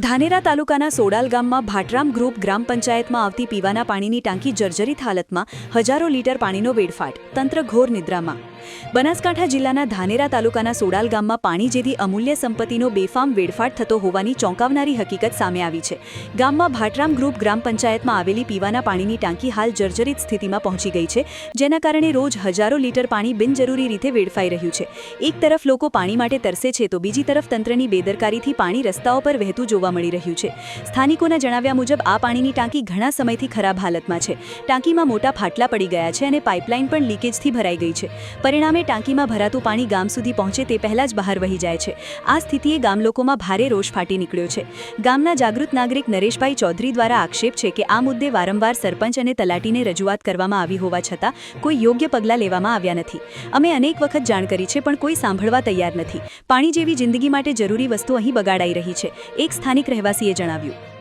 ધાનેરા તાલુકાના સોડાલ ગામમાં ભાટરામ ગ્રુપ ગ્રામ પંચાયતમાં આવતી પીવાના પાણીની ટાંકી જર્જરિત હાલતમાં હજારો લીટર પાણીનો વેડફાટ, તંત્ર ઘોર નિદ્રામાં. બનાસકાંઠા જિલ્લાના ધાનેરા તાલુકાના સોડાલ ગામમાં પાણી જેવી અમૂલ્ય સંપત્તિનો બેફામ વેડફાટ થતો હોવાની ચોંકાવનારી હકીકત સામે આવી છે. ગામમાં ભાટરામ ગ્રુપ ગ્રામ પંચાયતમાં આવેલી પીવાના પાણીની ટાંકી હાલ જર્જરિત સ્થિતિમાં પહોંચી ગઈ છે, જેના કારણે રોજ હજારો લીટર પાણી બિનજરૂરી રીતે વેડફાઈ રહ્યું છે. એક તરફ લોકો પાણી માટે તરસે છે તો બીજી તરફ તંત્રની બેદરકારીથી પાણી રસ્તાઓ પર વહેતું જોવા મળી રહ્યું છે. સ્થાનિકોના જણાવ્યા મુજબ આ પાણીની ટાંકી ઘણા સમયથી ખરાબ હાલતમાં છે. ટાંકીમાં મોટા ફાટલા પડી ગયા છે અને પાઇપલાઇન પણ લીકેજથી ભરાઈ ગઈ છે. પરિણામે ટાંકીમાં ભરાતું પાણી ગામ સુધી પહોંચે તે પહેલા જ બહાર વહી જાય છે. આ સ્થિતિએ ગામલોકોમાં ભારે રોષ ફાટી નીકળ્યો છે. ગામના જાગૃત નાગરિક નરેશભાઈ ચૌધરી દ્વારા આક્ષેપ છે કે આ મુદ્દે વારંવાર સરપંચ અને તલાટીને રજૂઆત કરવામાં આવી હોવા છતાં કોઈ યોગ્ય પગલાં લેવામાં આવ્યા નથી. અમે અનેક વખત જાણ કરી છે પણ કોઈ સાંભળવા તૈયાર નથી. પાણી જેવી જિંદગી માટે જરૂરી વસ્તુ અહીં બગાડાઈ રહી છે, એક સ્થાનિક રહેવાસીએ જણાવ્યું.